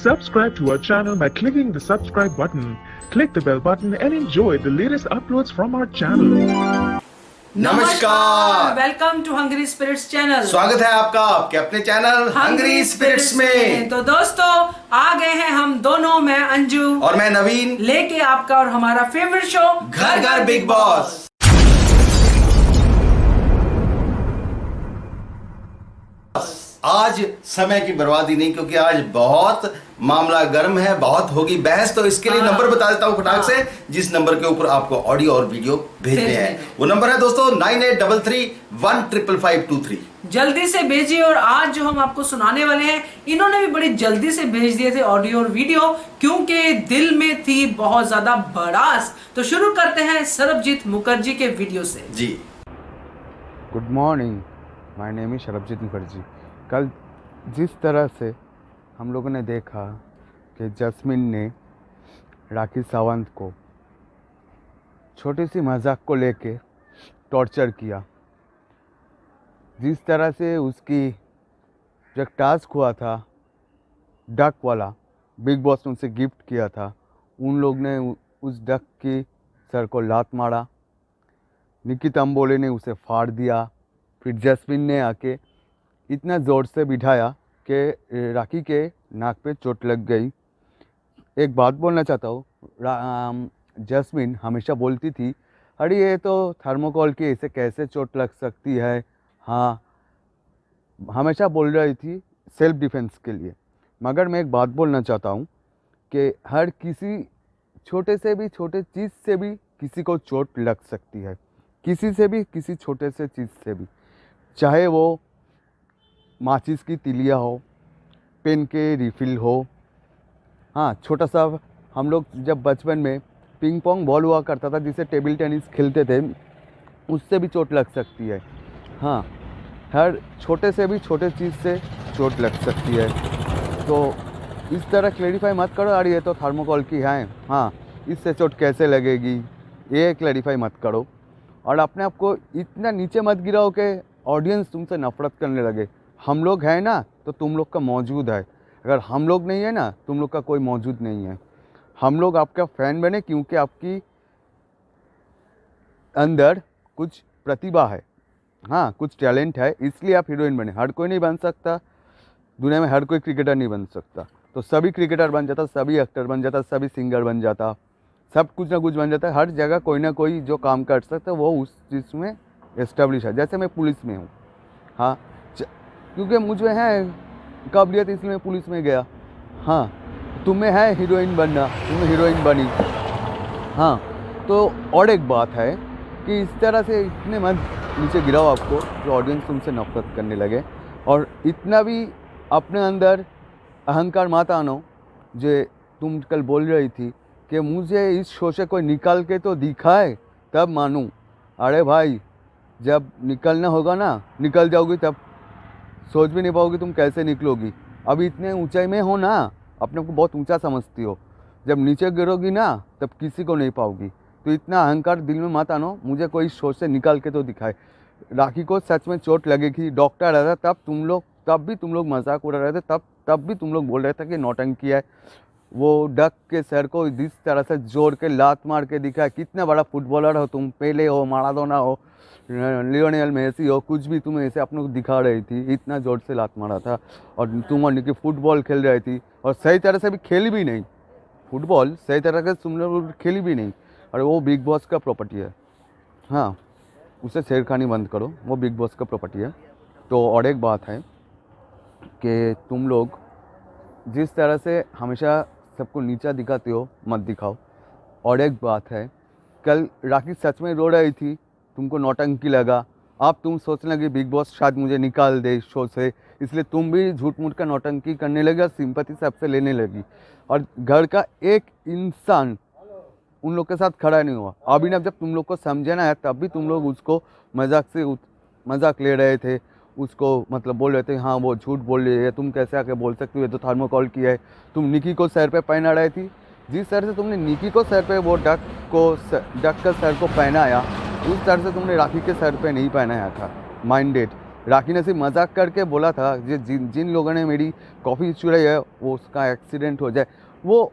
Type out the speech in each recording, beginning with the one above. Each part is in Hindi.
Subscribe to our channel by clicking the subscribe button. Click the bell button and enjoy the latest uploads from our channel. नमस्कार, welcome to Hungry Spirits channel. स्वागत है आपका आपके अपने चैनल हंग्री स्पिरिट्स में। तो दोस्तों आ गए हैं हम दोनों, मैं अंजू और मैं नवीन, लेके आपका और हमारा फेवरेट शो घर घर बिग बॉस। आज समय की बर्बादी नहीं, क्योंकि आज बहुत मामला गर्म है, बहुत होगी बहस। तो इसके लिए नंबर बता देता हूँ फटाक से, जिस नंबर के ऊपर आपको ऑडियो और वीडियो भेजने हैं। वो नंबर है दोस्तों 9833155523। जल्दी से भेजिए। और आज जो हम आपको सुनाने वाले हैं, इन्होंने भी बड़ी जल्दी से भेज दिए थे ऑडियो और वीडियो, क्योंकि दिल में थी बहुत ज्यादा भड़ास। तो शुरू करते हैं सरबजीत मुखर्जी के वीडियो से। जी good morning, my name is Sarabjit Mukherjee. कल जिस तरह से हम लोगों ने देखा कि जैस्मिन ने राखी सावंत को छोटी सी मजाक को लेके टॉर्चर किया, जिस तरह से उसकी जो टास्क हुआ था डक वाला, बिग बॉस ने उसे गिफ्ट किया था, उन लोग ने उस डक की सर को लात मारा, निकी तंबोले ने उसे फाड़ दिया, फिर जैस्मिन ने आके इतना ज़ोर से बिठाया कि राखी के नाक पे चोट लग गई। एक बात बोलना चाहता हूँ, जैस्मिन हमेशा बोलती थी अरे ये तो थर्मोकोल की, इसे कैसे चोट लग सकती है। हाँ, हमेशा बोल रही थी सेल्फ डिफेंस के लिए। मगर मैं एक बात बोलना चाहता हूँ कि हर किसी छोटे से भी छोटे चीज़ से भी किसी को चोट लग सकती है, किसी से भी, किसी छोटे से चीज़ से भी, चाहे वो माचिस की तिलिया हो, पेन के रिफ़िल हो। हाँ, छोटा सा हम लोग जब बचपन में पिंग पोंग बॉल हुआ करता था, जिसे टेबल टेनिस खेलते थे, उससे भी चोट लग सकती है। हाँ, हर छोटे से भी छोटे चीज़ से चोट लग सकती है। तो इस तरह क्लैरिफाई मत करो अरे ये तो थर्मोकोल की है, हाँ इससे चोट कैसे लगेगी, ये क्लैरिफाई मत करो। और अपने आप को इतना नीचे मत गिराओ कि ऑडियंस तुमसे नफरत करने लगे। हम लोग हैं ना तो तुम लोग का मौजूद है, अगर हम लोग नहीं है ना तुम लोग का कोई मौजूद नहीं है। हम लोग आपका फ़ैन बने क्योंकि आपकी अंदर कुछ प्रतिभा है, हाँ कुछ टैलेंट है, इसलिए आप हीरोइन बने। हर कोई नहीं बन सकता, दुनिया में हर कोई क्रिकेटर नहीं बन सकता। तो सभी क्रिकेटर बन जाता, सभी एक्टर बन जाता, सभी सिंगर बन जाता, सब कुछ ना कुछ बन जाता है। हर जगह कोई ना कोई जो काम कर सकता है वो उस चीज़ में एस्टेब्लिश है। जैसे मैं पुलिस में हूँ, हाँ क्योंकि मुझे है काबिलियत, इसलिए मैं पुलिस में गया। हाँ, तुम्हें है हीरोइन बनना, तुम्हें हीरोइन बनी। हाँ, तो और एक बात है कि इस तरह से इतने मत नीचे गिराओ आपको जो ऑडियंस तुमसे नफरत करने लगे। और इतना भी अपने अंदर अहंकार मत आनो जो तुम कल बोल रही थी कि मुझे इस शो से कोई निकाल के तो दिखाए तब मानूँ। अरे भाई, जब निकलना होगा ना निकल जाओगी, तब सोच भी नहीं पाओगी तुम कैसे निकलोगी। अभी इतने ऊंचाई में हो ना, अपने को बहुत ऊंचा समझती हो, जब नीचे गिरोगी ना तब किसी को नहीं पाओगी। तो इतना अहंकार दिल में मत आनो, मुझे कोई सोच से निकाल के तो दिखाए। राखी को सच में चोट लगी थी, डॉक्टर आया था, तब भी तुम लोग मजाक उड़ा रहे थे, तब भी तुम लोग बोल रहे थे कि नौटंकी है। वो डक के सर को जिस तरह से जोड़ के लात मार के दिखाया, कितना बड़ा फुटबॉलर हो तुम, पेले हो, माराडोना हो, लियोनेल मेसी हो, कुछ भी तुम ऐसे अपने को दिखा रही थी, इतना जोर से लात मारा था। और तुम और निकी फुटबॉल खेल रही थी, और सही तरह से भी खेली भी नहीं फुटबॉल, सही तरह से तुम लोग खेली भी नहीं। और वो बिग बॉस का प्रॉपर्टी है, हाँ उसे छेड़खानी बंद करो, वो बिग बॉस का प्रॉपर्टी है। तो और एक बात है कि तुम लोग जिस तरह से हमेशा सबको नीचा दिखाते हो मत दिखाओ। और एक बात है, कल राखी सच में रो रही थी, तुमको नौटंकी लगा, अब तुम सोचने लगे बिग बॉस शायद मुझे निकाल दे शो से, इसलिए तुम भी झूठ मूठ का नौटंकी करने लगी और सिंपैथी सबसे लेने लगी। और घर का एक इंसान उन लोग के साथ खड़ा नहीं हुआ। अभिनव जब तुम लोग को समझे ना है, तब भी तुम लोग उसको मजाक ले रहे थे, उसको मतलब बोल रहे थे हाँ वो झूठ बोल रही है, तुम कैसे आके बोल सकते हो, ये तो थर्मोकोल की है। तुम निकी को सर पे पहना रही थी, जिस तरह से तुमने निकी को सर पे वो डक का सर को पहनाया, उस तरह से तुमने राखी के सर पे नहीं पहनाया था। माइंडेड राखी ने सिर्फ मजाक करके बोला था जिन जिन लोगों ने मेरी कॉफ़ी चुराई है वो उसका एक्सीडेंट हो जाए, वो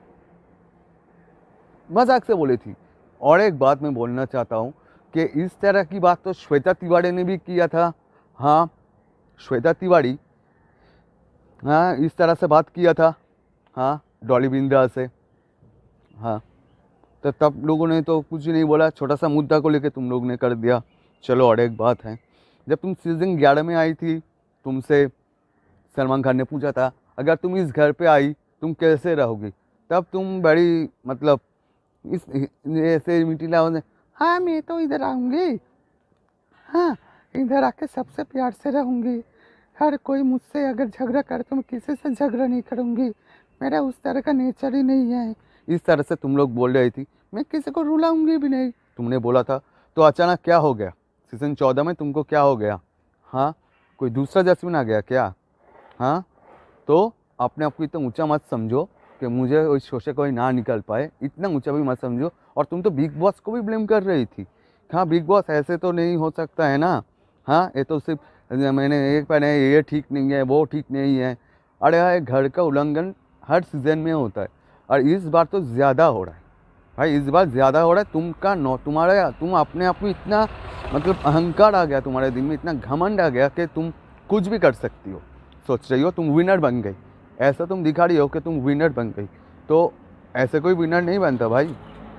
मजाक से बोली थी। और एक बात मैं बोलना चाहता हूँ कि इस तरह की बात तो श्वेता तिवारी ने भी किया था। हाँ, श्वेता तिवारी हाँ इस तरह से बात किया था, हाँ डॉली बिंद्रा से। हाँ तो तब लोगों ने तो कुछ नहीं बोला, छोटा सा मुद्दा को लेके तुम लोग ने कर दिया। चलो और एक बात है, जब तुम सीज़न 11 में आई थी, तुमसे सलमान खान ने पूछा था अगर तुम इस घर पे आई तुम कैसे रहोगी, तब तुम बड़ी मतलब इस ऐसे मीठी आवाज़ में हाँ मैं तो इधर आऊँगी, हाँ इधर आके सबसे प्यार से रहूँगी, हर कोई मुझसे अगर झगड़ा करे तो मैं किसी से झगड़ा नहीं करूँगी, मेरा उस तरह का नेचर ही नहीं है। इस तरह से तुम लोग बोल रही थी, मैं किसी को रुलाऊंगी भी नहीं, तुमने बोला था। तो अचानक क्या हो गया सीज़न 14 में, तुमको क्या हो गया? हाँ कोई दूसरा जैस्मिन आ गया क्या? हाँ तो अपने आप को इतना ऊंचा मत समझो कि मुझे उस शो से कोई ना निकल पाए, इतना ऊंचा भी मत समझो। और तुम तो बिग बॉस को भी ब्लेम कर रही थी। हाँ बिग बॉस ऐसे तो नहीं हो सकता है ना, हाँ ये तो सिर्फ मैंने एक पहने ये ठीक नहीं है वो ठीक नहीं है। अरे यार घर का उल्लंघन हर सीज़न में होता है और इस बार तो ज़्यादा हो रहा है भाई, इस बार ज़्यादा हो रहा है। तुम अपने आप में इतना मतलब अहंकार आ गया, तुम्हारे दिल में इतना घमंड आ गया कि तुम कुछ भी कर सकती हो, सोच रही हो तुम विनर बन गई, ऐसा तुम दिखा रही हो कि तुम विनर बन गई। तो ऐसे कोई विनर नहीं बनता भाई,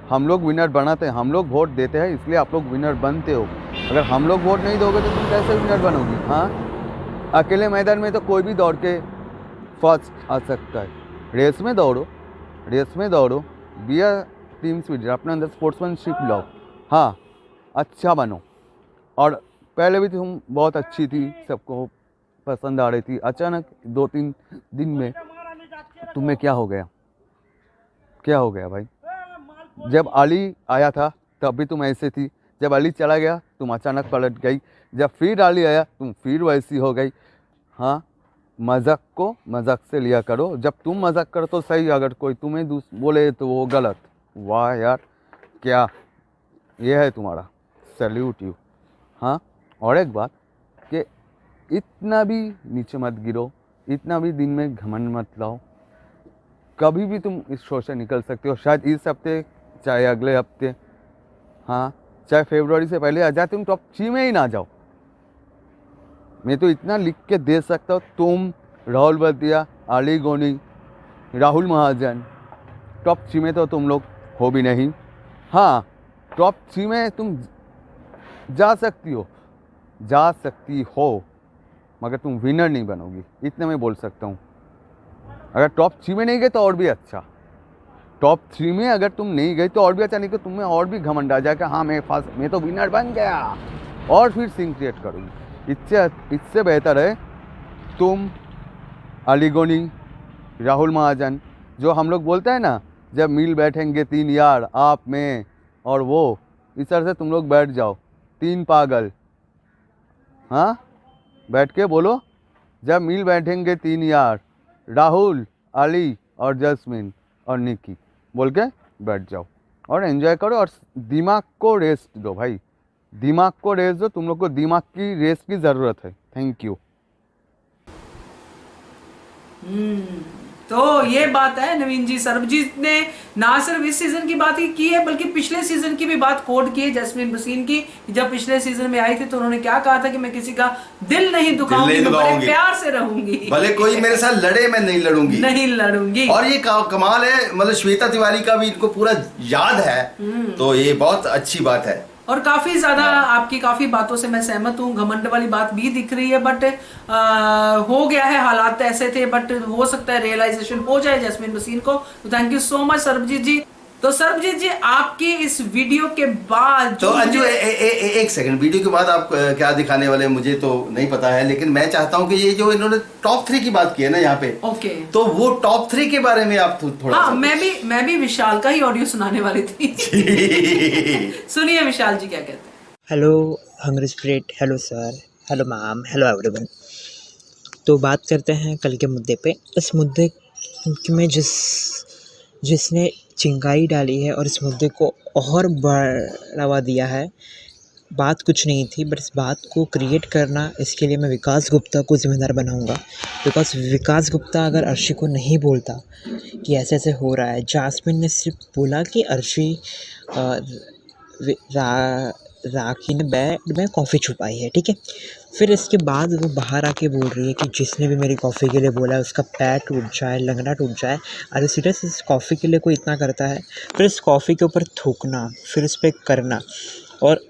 हम लोग विनर बनाते हैं, हम लोग वोट देते हैं, इसलिए आप लोग विनर बनते हो। अगर हम लोग वोट नहीं दोगे तो तुम कैसे विनर बनोगी? हाँ अकेले मैदान में तो कोई भी दौड़ के फर्स्ट आ सकता है। रेस में दौड़ो, बी अ टीम स्पिरिट, अपने अंदर स्पोर्ट्समैनशिप लाओ, हाँ अच्छा बनो। और पहले भी तुम बहुत अच्छी थी, सबको पसंद आ रही थी, अचानक 2-3 दिन में तुम्हें क्या हो गया भाई? जब अली आया था तब भी तुम ऐसे थी, जब अली चला गया तुम अचानक पलट गई, जब फिर अली आया तुम फिर वैसी हो गई। हाँ मजाक को मजाक से लिया करो, जब तुम मजाक करो तो सही, अगर कोई तुम्हें बोले तो वो गलत। वाह यार क्या ये है तुम्हारा, सैल्यूट यू। हाँ और एक बात कि इतना भी नीचे मत गिरो, इतना भी दिन में घमंड मत लाओ, कभी भी तुम इस शो से निकल सकते हो, शायद इस हफ्ते चाहे अगले हफ्ते, हाँ चाहे फरवरी से पहले आ जाए, तुम टॉप 3 में ही ना जाओ। मैं तो इतना लिख के दे सकता हूँ, तुम, राहुल बतिया, अली गोनी, राहुल महाजन, टॉप 3 में तो तुम लोग हो भी नहीं। हाँ टॉप 3 में तुम जा सकती हो मगर तुम विनर नहीं बनोगी, इतना मैं बोल सकता हूँ। अगर टॉप 3 में नहीं गए तो और भी अच्छा, टॉप 3 में अगर तुम नहीं गए तो और भी अच्छा, नहीं तो तुम्हें और भी घमंड आ जाएगा, हाँ मैं तो विनर बन गया, और फिर सीन क्रिएट करूँगी। इससे बेहतर है तुम, अली गोनी, राहुल महाजन, जो हम लोग बोलते हैं ना, जब मिल बैठेंगे 3 यार, आप, मैं और वो, इस तरह से तुम लोग बैठ जाओ, 3 पागल, हाँ बैठ के बोलो, जब मिल बैठेंगे 3 यार, राहुल, अली और जैस्मिन और निकी, बोल के बैठ जाओ और एंजॉय करो और दिमाग को रेस्ट दो भाई, दिमाग को रेस्ट दो, तुम लोग को दिमाग की रेस्ट की ज़रूरत है। Thank you. तो ये बात है नवीन जी, सरबजीत ने ना सिर्फ इस सीजन की बात ही की है बल्कि पिछले सीजन की भी बात कोट की है जैस्मिन भसीन की। जब पिछले सीजन में आई थी तो उन्होंने क्या कहा था कि मैं किसी का दिल नहीं दुखाऊंगी, मैं बड़े प्यार से रहूंगी, भले कोई मेरे साथ लड़े मैं नहीं लड़ूंगी। और ये कमाल है, मतलब श्वेता तिवारी का भी इनको पूरा याद है, तो ये बहुत अच्छी बात है। और काफी ज्यादा आपकी काफी बातों से मैं सहमत हूँ, घमंड वाली बात भी दिख रही है, बट हो गया है, हालात ऐसे थे, बट हो सकता है रियलाइजेशन हो जाए जैस्मिन भसीन को। तो thank you so much Sarabjit ji. तो सरबजीत जी आपकी इस वीडियो के बाद तो अंजू एक सेकंड, वीडियो के बाद आप क्या दिखाने वाले मुझे तो नहीं पता है, लेकिन मैं चाहता हूँ कि ये जो इन्होंने टॉप 3 की बात की है ना यहाँ पे, ओके, तो वो टॉप 3 के बारे में आप थोड़ा हाँ, मैं भी विशाल का ही ऑडियो सुनाने वाली थी। सुनिए विशाल जी क्या कहते हैं। Hello hungry spirit, hello sir, hello ma'am, hello everyone. तो बात करते हैं कल के मुद्दे पे। इस मुद्दे में जिसने चिंगारी डाली है और इस मुद्दे को और बढ़ावा दिया है बात कुछ नहीं थी, बट इस बात को क्रिएट करना, इसके लिए मैं विकास गुप्ता को ज़िम्मेदार बनाऊंगा। बिकॉज विकास गुप्ता अगर अर्शी को नहीं बोलता कि ऐसे ऐसे हो रहा है, जास्मिन ने सिर्फ बोला कि अर्शी राखी ने बेड में कॉफ़ी छुपाई है, ठीक है। फिर इसके बाद वो बाहर आके बोल रही है कि जिसने भी मेरी कॉफ़ी के लिए बोला है उसका पैर टूट जाए, लंगड़ा टूट जाए। अरे सीरियस, इस कॉफ़ी के लिए कोई इतना करता है? फिर इस कॉफ़ी के ऊपर थूकना, फिर इस पर करना, और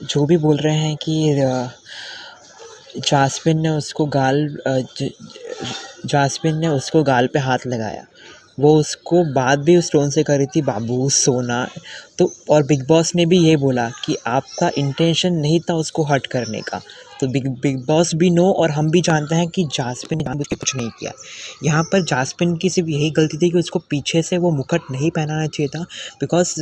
जो भी बोल रहे हैं कि जास्मिन ने उसको गाल पे हाथ लगाया, वो उसको बात भी उस टोन से कर रही थी, बाबू सोना। तो और बिग बॉस ने भी ये बोला कि आपका इंटेंशन नहीं था उसको हर्ट करने का। तो बिग बॉस भी नो, और हम भी जानते हैं कि जास्मिन ने जानबूझ के कुछ नहीं किया। यहाँ पर जास्मिन की सिर्फ यही गलती थी कि उसको पीछे से वो मुकुट नहीं पहनाना चाहिए था। बिकॉज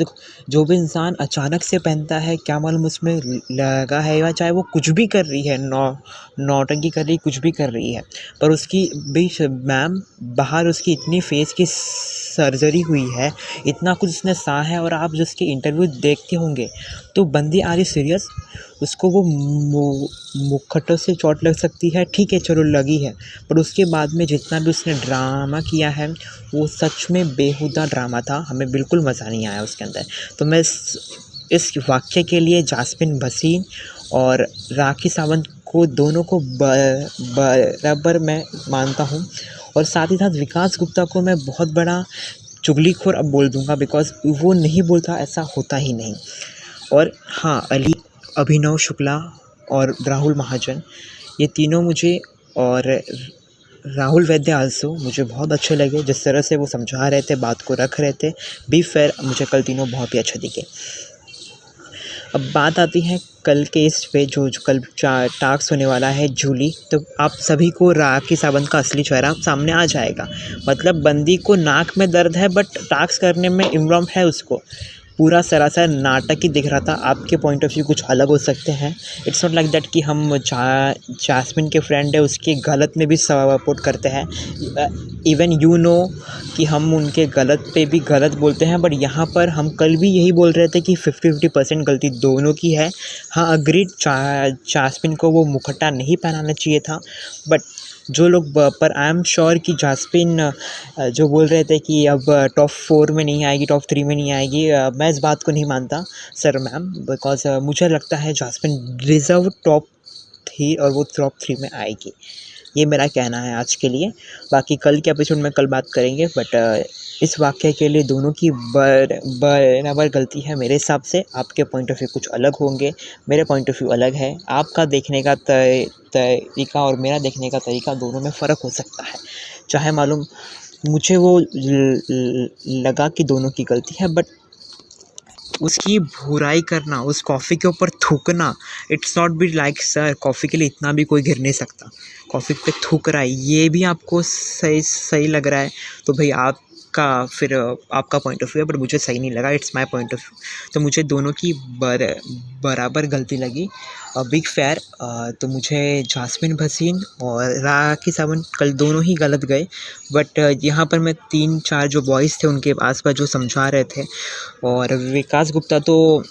जो भी इंसान अचानक से पहनता है, क्या मालूम उसमें लगा है, या चाहे वो कुछ भी कर रही है, नौटंकी कर रही, कुछ भी कर रही है, पर उसकी भी मैम बाहर उसकी इतनी फेस की सर्जरी हुई है, इतना कुछ उसने सहा है, और आप जिसके इंटरव्यू देखते होंगे तो बंदी आ रही सीरियस, उसको वो मुखटों से चोट लग सकती है, ठीक है चलो लगी है, पर उसके बाद में जितना भी उसने ड्रामा किया है वो सच में बेहुदा ड्रामा था, हमें बिल्कुल मज़ा नहीं आया उसके अंदर। तो मैं इस वाक्य के लिए जास्मिन भसीन और राखी सावंत को, दोनों को बराबर मैं मानता हूँ। और साथ ही साथ विकास गुप्ता को मैं बहुत बड़ा चुगलीखोर अब बोल दूँगा, बिकॉज वो नहीं बोलता, ऐसा होता ही नहीं। और हाँ, अभिनव शुक्ला और राहुल महाजन, ये तीनों मुझे, और राहुल वैद्य आल्सो मुझे बहुत अच्छे लगे, जिस तरह से वो समझा रहे थे, बात को रख रहे थे। बी फेयर, मुझे कल तीनों बहुत ही अच्छे दिखे। अब बात आती है कल के इस पे जो कल टास्क होने वाला है जूली। तो आप सभी को राखी सावंत का असली चेहरा सामने आ जाएगा। मतलब बंदी को नाक में दर्द है, बट टास्क करने में इम्रोम है उसको। पूरा सरासर नाटक ही दिख रहा था। आपके पॉइंट ऑफ व्यू कुछ अलग हो सकते हैं। इट्स नॉट लाइक दैट कि हम जास्मिन के फ्रेंड है उसके गलत में भी सपोर्ट करते हैं। इवन यू नो कि हम उनके गलत पे भी गलत बोलते हैं, बट यहाँ पर हम कल भी यही बोल रहे थे कि 50-50% गलती दोनों की है। हाँ, अग्रीड, जास्मिन को वो मुखटा नहीं पहनाना चाहिए था, बट जो लोग पर आई एम श्योर कि जास्मिन जो बोल रहे थे कि अब टॉप 4 में नहीं आएगी, टॉप 3 में नहीं आएगी, मैं इस बात को नहीं मानता सर मैम, बिकॉज मुझे लगता है जास्मिन डिज़र्व टॉप 3 और वो टॉप 3 में आएगी। ये मेरा कहना है आज के लिए। बाकी कल के एपिसोड में कल बात करेंगे, बट इस वाक़ये के लिए दोनों की बराबर गलती है मेरे हिसाब से। आपके पॉइंट ऑफ व्यू कुछ अलग होंगे, मेरे पॉइंट ऑफ व्यू अलग है। आपका देखने का तरीका और मेरा देखने का तरीका, दोनों में फ़र्क हो सकता है। चाहे मालूम मुझे वो लगा कि दोनों की गलती है, बट उसकी बुराई करना, उस कॉफ़ी के ऊपर थूकना, it's not be like sir coffee के लिए इतना भी कोई गिर नहीं सकता, कॉफ़ी पे थूक रहा है, ये भी आपको सही लग रहा है तो भाई आपका पॉइंट ऑफ व्यू है, पर मुझे सही नहीं लगा। It's my point of view. तो मुझे दोनों की बराबर गलती लगी। बिग फेयर, तो मुझे जास्मिन भसीन और राखी सावंत कल दोनों ही गलत गए, बट यहाँ पर मैं 3-4 जो बॉयज़ थे उनके आसपास जो समझा रहे थे, और विकास गुप्ता तो,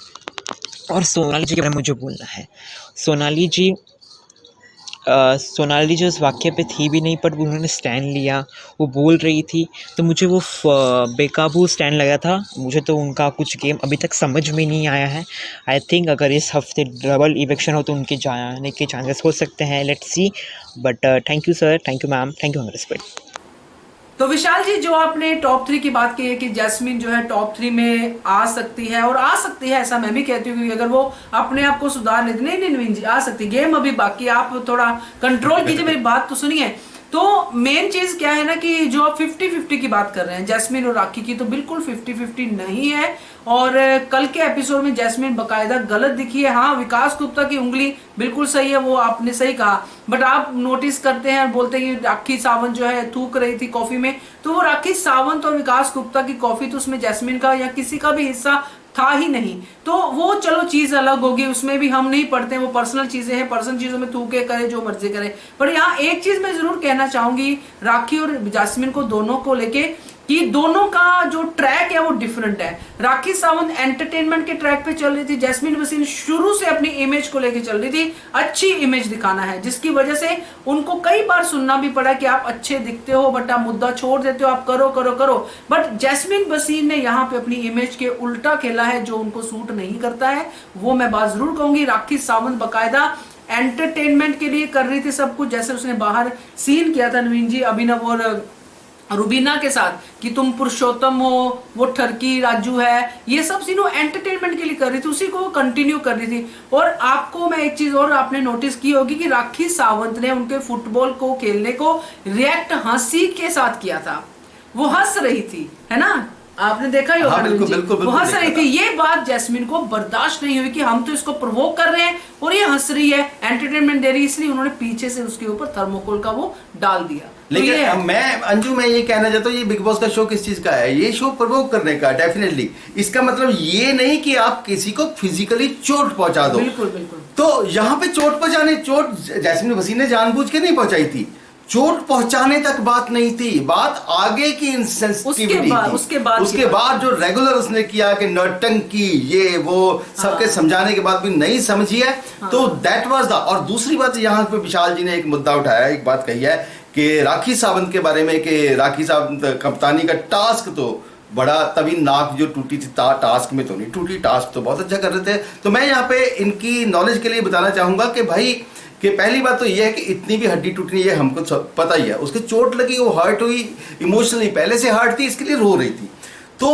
और सोनाली जी के बारे में मुझे बोलना है। सोनाली जी उस वाक्य पे थी भी नहीं, पर उन्होंने स्टैंड लिया, वो बोल रही थी, तो मुझे वो बेकाबू स्टैंड लगा था। मुझे तो उनका कुछ गेम अभी तक समझ में नहीं आया है। आई थिंक अगर इस हफ्ते डबल इवेक्शन हो तो उनके जाने के चांसेस हो सकते हैं, let's see. But thank you sir, thank you ma'am, thank you, respect. तो विशाल जी, जो आपने टॉप 3 की बात की है कि जैस्मिन जो है टॉप 3 में आ सकती है, और आ सकती है ऐसा मैं भी कहती हूँ, क्योंकि अगर वो अपने आप को सुधार लेती, नहीं नवीन जी आ सकती, गेम अभी बाकी, आप थोड़ा कंट्रोल कीजिए, मेरी बात तो सुनिए। तो मेन चीज क्या है ना कि जो आप 50-50 की बात कर रहे हैं जैस्मिन और राखी की, तो बिल्कुल 50-50 नहीं है। और कल के एपिसोड में जैस्मिन बकायदा गलत दिखी है। हाँ, विकास गुप्ता की उंगली बिल्कुल सही है, वो आपने सही कहा, बट आप नोटिस करते हैं और बोलते हैं कि राखी सावंत जो है थूक रही थी कॉफी में, तो वो राखी सावंत और विकास गुप्ता की कॉफी, तो उसमें जैस्मिन का या किसी का भी हिस्सा था ही नहीं। तो वो चलो चीज अलग होगी, उसमें भी हम नहीं पढ़ते हैं, वो पर्सनल चीजें हैं, पर्सनल चीजों में थूके करे जो मर्जी करे। पर यहाँ एक चीज मैं जरूर कहना चाहूंगी राखी और जैस्मिन को, दोनों को लेके कि दोनों का जो ट्रैक है वो डिफरेंट है। राखी सावंत एंटरटेनमेंट के ट्रैक पे चल रही थी, जैस्मीन वसीम शुरू से अपनी इमेज को लेके चल रही थी, अच्छी इमेज दिखाना है, जिसकी वजह से उनको कई बार सुनना भी पड़ा कि आप अच्छे दिखते हो बट आप मुद्दा छोड़ देते हो, आप करो करो करो। बट जैस्मीन वसीम ने यहाँ पे अपनी इमेज के उल्टा खेला है, जो उनको सूट नहीं करता है। वो मैं बात जरूर कहूंगी, राखी सावंत बकायदा एंटरटेनमेंट के लिए कर रही थी सब कुछ। जैसे उसने बाहर सीन किया था नवीन जी, अभिनव और रुबीना के साथ कि तुम पुरुषोत्तम हो, वो ठरकी राजू है, ये सब सीन वो एंटरटेनमेंट के लिए कर रही थी, उसी को वो कंटिन्यू कर रही थी। और आपको मैं एक चीज और आपने नोटिस की होगी कि राखी सावंत ने उनके फुटबॉल को खेलने को रिएक्ट हंसी के साथ किया था, वो हंस रही थी, है ना, आपने देखा ही होगा। हाँ, बिल्कुल, वो हंस रही थी। ये बात जैस्मीन को बर्दाश्त नहीं हुई कि हम तो इसको प्रोवोक कर रहे हैं और ये हंस रही है, एंटरटेनमेंट दे रही है, इसलिए उन्होंने पीछे से उसके ऊपर थर्मोकोल का वो डाल दिया। लेकिन मैं ये कहना चाहता हूँ, ये बिग बॉस का शो किस चीज का है? ये शो प्रवोक करने का, डेफिनेटली। इसका मतलब ये नहीं कि आप किसी को फिजिकली चोट पहुंचा दो। बिल्कुल बिल्कुल। तो यहाँ पे चोट जैस्मीन वसीम ने जानबूझ के नहीं पहुंचाई थी, चोट पहुंचाने तक बात नहीं थी, बात आगे की इंसेंसिटिविटी थी। उसके बाद जो रेगुलर उसने किया कि नौटंकी ये वो सबके समझाने के बाद भी नहीं समझी है, तो दैट वाज द। और दूसरी बात यहाँ पे विशाल जी ने एक मुद्दा उठाया, एक बात कही है कि राखी सावंत के बारे में, कि राखी सावंत कप्तानी का टास्क तो बड़ा, तभी नाक जो टूटी थी टास्क में तो नहीं टूटी, टास्क तो बहुत अच्छा कर रहे थे। तो मैं यहाँ पे इनकी नॉलेज के लिए बताना चाहूंगा कि भाई, कि पहली बात तो ये है कि इतनी भी हड्डी टूटनी है हमको पता ही है, उसके चोट लगी, वो हर्ट हुई, इमोशनली पहले से हर्ट थी, इसके लिए रो रही थी। तो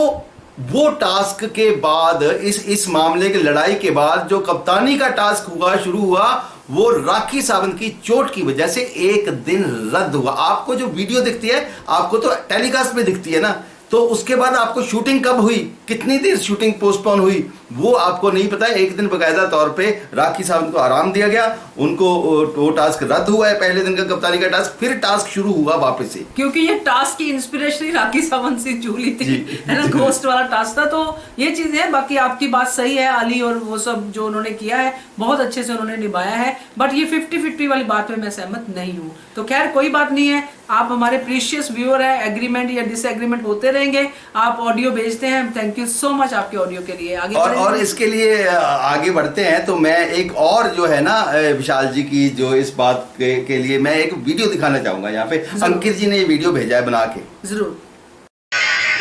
वो टास्क के बाद, इस मामले की लड़ाई के बाद जो कप्तानी का टास्क शुरू हुआ, वो राखी सावंत की चोट की वजह से एक दिन रद्द हुआ। आपको जो वीडियो दिखती है, आपको तो टेलीकास्ट में दिखती है ना, तो उसके बाद आपको शूटिंग कब हुई, कितनी देर शूटिंग पोस्टपोन हुई, वो आपको नहीं पता है। एक दिन बकायदा तौर पे राखी सावंत को आराम दिया गया, उनको वो टास्क रद्द हुआ है, पहले दिन का कप्तानी का टास्क, फिर टास्क शुरू हुआ वापस से, क्योंकि ये टास्क की इंस्पिरेशन राखी सावंत से जूली थी, है ना, घोस्ट वाला टास्क था। तो ये चीज है, बाकी आपकी बात सही है, अली और वो सब जो उन्होंने किया है बहुत अच्छे से उन्होंने निभाया है, बट ये 50-50 वाली बात में मैं सहमत नहीं हूँ। तो खैर कोई बात नहीं है, आप हमारे प्रीशियस व्यूअर है, एग्रीमेंट या डिसएग्रीमेंट होते रहेंगे, आप ऑडियो भेजते हैं, थैंक यू सो मच आपके ऑडियो के लिए। आगे और इसके लिए आगे बढ़ते हैं, तो मैं एक और जो है ना विशाल जी की जो इस बात के लिए मैं एक वीडियो दिखाना चाहूंगा। यहाँ पे अंकित जी ने ये वीडियो भेजा है बना के, जरूर।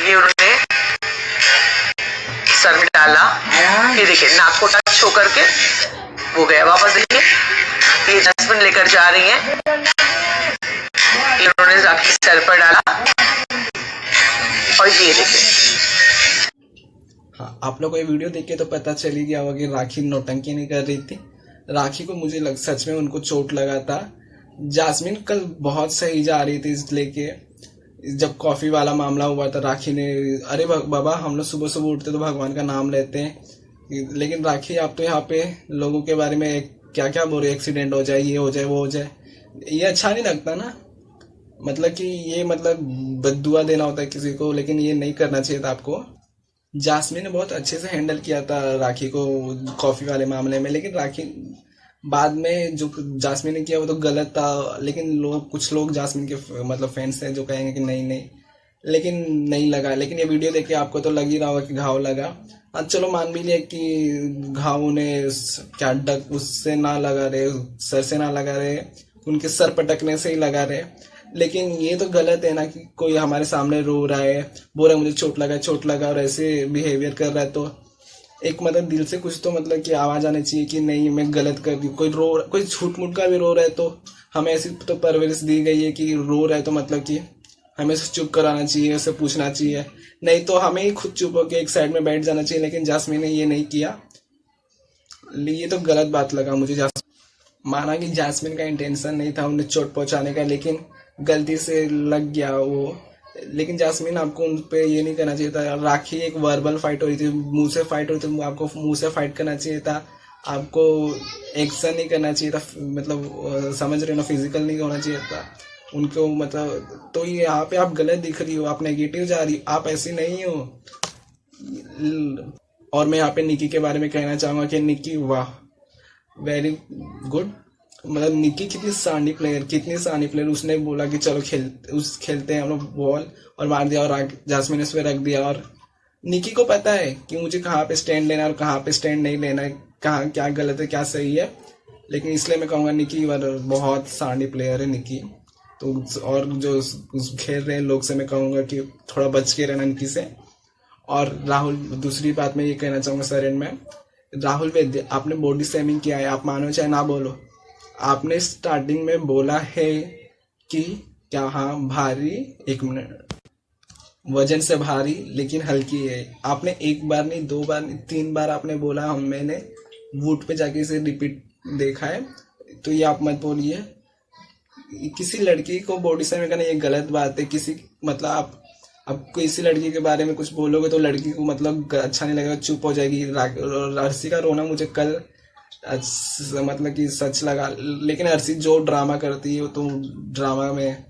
ये उन्होंने सर में डाला, ये देखिए नाक को टच हो करके वो गया वापस। देखिए ये जैस्मिन लेकर जा रही है, ये उन्होंने राखी सर पर डाला, और ये देखिए। हाँ, आप लोग को ये वीडियो देख के तो पता चल ही गया होगा कि राखी नौटंकी नहीं कर रही थी। राखी को मुझे सच में उनको चोट लगा था। जास्मिन कल बहुत सही जा रही थी इसलिए कि जब कॉफी वाला मामला हुआ था, राखी ने, अरे बाबा हम लोग सुबह सुबह उठते तो भगवान का नाम लेते हैं, लेकिन राखी आप तो यहाँ पे लोगों के बारे में क्या क्या बोल रहे, एक्सीडेंट हो जाए, ये हो जाए, वो हो जाए, ये अच्छा नहीं लगता ना। मतलब कि ये मतलब बद्दुआ देना होता है किसी को, लेकिन ये नहीं करना चाहिए था आपको। जास्मिन ने बहुत अच्छे से हैंडल किया था राखी को कॉफी वाले मामले में, लेकिन राखी बाद में जो जास्मिन ने किया वो तो गलत था। लेकिन कुछ लोग जास्मिन के मतलब फैंस हैं जो कहेंगे कि नहीं, लेकिन नहीं लगा। लेकिन ये वीडियो देख के आपको तो लग ही रहा होगा कि घाव लगा। हाँ चलो मान भी लिया कि घाव उन्हें क्या डक उससे ना लगा रहे, सर से ना लगा रहे, उनके सर पटकने से ही लगा रहे, लेकिन ये तो गलत है ना कि कोई हमारे सामने रो रहा है, बोल रहा है मुझे चोट लगा और ऐसे बिहेवियर कर रहा है। तो एक मतलब दिल से कुछ तो मतलब कि आवाज आनी चाहिए कि नहीं मैं गलत कर दी। कोई झूठ मूठ का भी रो रहा है तो हमें ऐसी तो परवरिश दी गई है कि रो रहा है तो मतलब कि हमें चुप कराना चाहिए, उसे पूछना चाहिए, नहीं तो हमें ही खुद चुप होकर एक साइड में बैठ जाना चाहिए। लेकिन जास्मिन ने ये नहीं किया, ये तो गलत बात लगा मुझे। माना कि जास्मिन का इंटेंशन नहीं था उन्हें चोट पहुंचाने का, लेकिन गलती से लग गया वो। लेकिन जास्मिन आपको उन पे ये नहीं करना चाहिए था। राखी एक वर्बल फाइट हो रही थी, मुंह से फाइट हो रही थी, आपको मुंह से फाइट करना चाहिए था, आपको एक्शन नहीं करना चाहिए था, मतलब समझ रहे हो ना, फिजिकल नहीं होना चाहिए था उनको। मतलब तो ये यहाँ पे आप गलत दिख रही हो, आप नेगेटिव जा रही हो, आप ऐसी नहीं हो। और मैं यहाँ पे निकी के बारे में कहना चाहूंगा कि निकी वाह, वेरी गुड। मतलब निकी कितनी शानी प्लेयर, उसने बोला कि चलो खेलते हैं हम लोग बॉल, और मार दिया, और जास्मिन ने उस पर रख दिया। और निकी को पता है कि मुझे कहाँ पे स्टैंड लेना है और कहाँ पे स्टैंड नहीं लेना है, कहाँ क्या गलत है क्या सही है। लेकिन इसलिए मैं कहूँगा निकी बहुत शानी प्लेयर है निकी। तो और जो खेल रहे हैं लोग से मैं कहूँगा कि थोड़ा बच के रहना निकी से। और राहुल, दूसरी बात मैं ये कहना चाहूँगा सर एंड में, राहुल वैद्य आपने बॉडी शेमिंग किया है, आप मानो चाहे ना बोलो, आपने स्टार्टिंग में बोला है कि क्या हाँ भारी, 1 मिनट, वजन से भारी लेकिन हल्की है। आपने 1 बार नहीं 2 बार नहीं 3 बार आपने बोला, मैंने वूट पे जाके इसे रिपीट देखा है। तो ये आप मत बोलिए, किसी लड़की को बॉडी शेमिंग करना ये गलत बात है। किसी मतलब आप किसी लड़की के बारे में कुछ बोलोगे तो लड़की को मतलब अच्छा नहीं लगेगा, चुप हो जाएगी। और अर्शी का रोना मुझे कल मतलब कि सच लगा। लेकिन अर्शी जो ड्रामा करती है तो ड्रामा में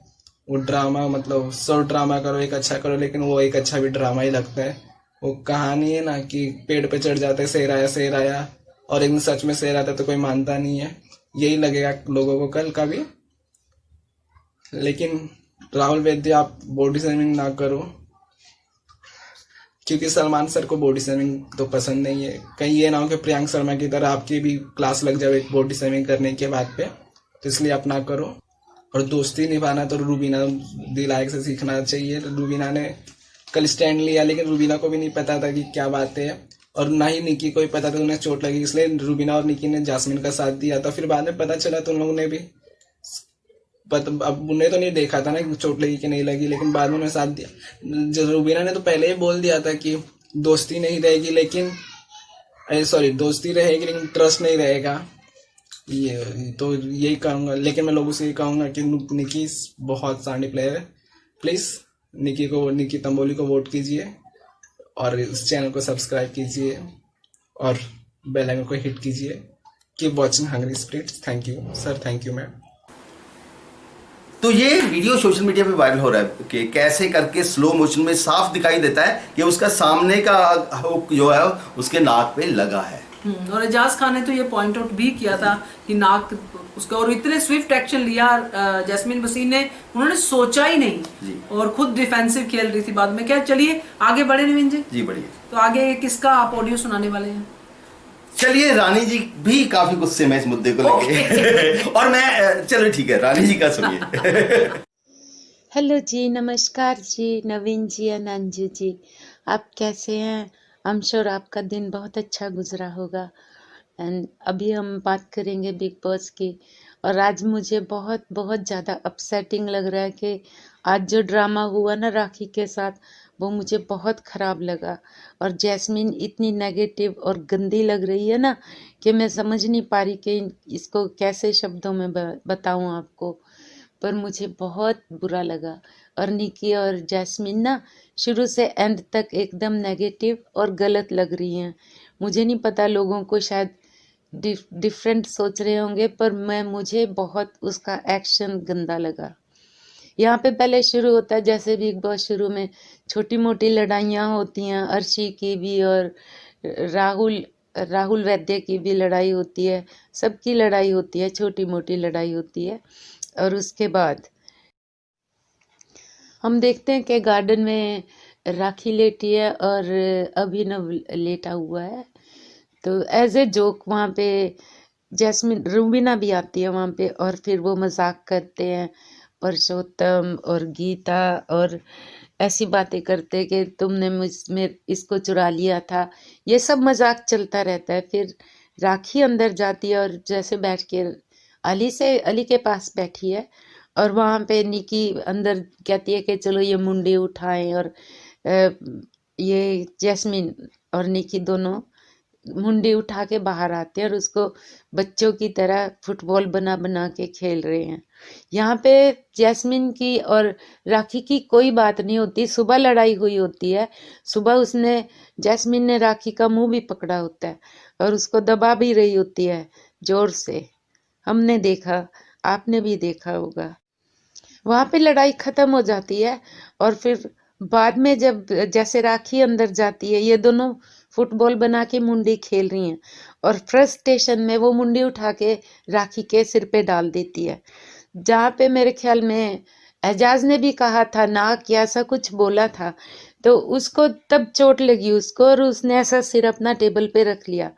वो ड्रामा मतलब 100 ड्रामा करो एक अच्छा करो, लेकिन वो एक अच्छा भी ड्रामा ही लगता है। वो कहानी है ना कि पेड़ पे चढ़ जाते शेर आया और एक दिन सच में शेर आता तो कोई मानता नहीं है, यही लगेगा लोगों को कल का भी। लेकिन राहुल वैद्य आप बॉडी शेमिंग ना करो, क्योंकि सलमान सर को बॉडी शेमिंग तो पसंद नहीं है। कहीं ये ना हो कि प्रियांक शर्मा की तरह आपकी भी क्लास लग जाए बॉडी शेमिंग करने के बाद पे, तो इसलिए आप ना करो। और दोस्ती निभाना तो रूबीना दिलायक से सीखना चाहिए। रूबीना ने कल स्टैंड लिया, लेकिन रूबीना को भी नहीं पता था कि क्या बात है, और ना ही निकी को ही पता था, उन्हें चोट लगी, इसलिए रूबीना और निकी ने जास्मिन का साथ दिया था। फिर बाद में पता चला तो उन लोगों ने भी अब उन्हें तो नहीं देखा था ना कि चोट लगी कि नहीं लगी, लेकिन बाद में उन्हें साथ दिया। रूबीना ने तो पहले ही बोल दिया था कि दोस्ती नहीं रहेगी, लेकिन दोस्ती रहेगी लेकिन ट्रस्ट नहीं रहेगा। ये तो यही कहूँगा, लेकिन मैं लोगों से ये कहूँगा कि निकी बहुत शानी प्लेयर है। प्लीज़ निकी तंबोली को वोट कीजिए और इस चैनल को सब्सक्राइब कीजिए और बेल आइकन को हिट कीजिए। Keep watching Hungry Spirits. Thank you sir, thank you ma'am. तो ये वीडियो सोशल मीडिया पे वायरल हो रहा है कि कैसे करके स्लो मोशन में साफ दिखाई देता है कि उसका सामने का हुक जो है उसके नाक पे लगा है। और एजाज खान ने तो ये पॉइंट आउट भी किया था कि नाक उसका, और इतने स्विफ्ट एक्शन लिया जैस्मिन वसीम ने, उन्होंने सोचा ही नहीं और खुद डिफेंसिव खेल रही थी बाद में। क्या, चलिए आगे बढ़े नवीन जी बढ़िए। तो आगे किसका आप ऑडियो सुनाने वाले हैं? चलिए रानी जी भी काफी गुस्से में इस मुद्दे को लेके और मैं चलो ठीक है, रानी जी का सुनिए। हेलो जी, नमस्कार जी, नवीन जी, अनंजू जी, आप कैसे हैं? आई एम श्योर आपका दिन बहुत अच्छा गुजरा होगा। एंड अभी हम बात करेंगे बिग बॉस की। और आज मुझे बहुत बहुत ज़्यादा अपसेटिंग लग रहा है कि आज जो ड्रामा हुआ ना राखी के साथ, वो मुझे बहुत ख़राब लगा। और जैस्मिन इतनी नेगेटिव और गंदी लग रही है ना कि मैं समझ नहीं पा रही कि इसको कैसे शब्दों में बताऊं आपको, पर मुझे बहुत बुरा लगा। और निकी और जैस्मिन ना शुरू से एंड तक एकदम नेगेटिव और गलत लग रही हैं। मुझे नहीं पता, लोगों को शायद डिफरेंट सोच रहे होंगे, पर मुझे बहुत उसका एक्शन गंदा लगा। यहाँ पे पहले शुरू होता है जैसे बिग बॉस शुरू में छोटी मोटी लड़ाइयाँ होती हैं, अर्शी की भी और राहुल वैद्य की भी लड़ाई होती है, सबकी लड़ाई होती है, छोटी मोटी लड़ाई होती है। और उसके बाद हम देखते हैं कि गार्डन में राखी लेटी है और अभिनव लेटा हुआ है। तो एज ए जोक वहाँ पे जैस्मिन, रूबीना भी आती है वहाँ पे, और फिर वो मजाक करते हैं पुरुषोत्तम और गीता, और ऐसी बातें करते कि तुमने मुझमें इसको चुरा लिया था। ये सब मजाक चलता रहता है। फिर राखी अंदर जाती है और जैसे बैठ के अली के पास बैठी है, और वहाँ पे निकी अंदर कहती है कि चलो ये मुंडी उठाएं, और ये जैस्मिन और निकी दोनों मुंडी उठा के बाहर आते हैं और उसको बच्चों की तरह फुटबॉल बना बना के खेल रहे हैं। यहाँ पे जैस्मिन की और राखी की कोई बात नहीं होती। सुबह लड़ाई हुई होती है, सुबह जैस्मिन ने राखी का मुंह भी पकड़ा होता है और उसको दबा भी रही होती है जोर से। हमने देखा, आपने भी देखा होगा। वहाँ पे लड़ाई खत्म हो जाती है और फिर बाद में जब जैसे राखी अंदर जाती है, ये दोनों फुटबॉल बना के मुंडी खेल रही हैं, और फ्रस्ट्रेशन में वो मुंडी उठा के राखी के सिर पे डाल देती है, जहाँ पे मेरे ख्याल में एजाज ने भी कहा था ना कि ऐसा कुछ बोला था, तो उसको तब चोट लगी उसको और उसने ऐसा सिर अपना टेबल पे रख लिया।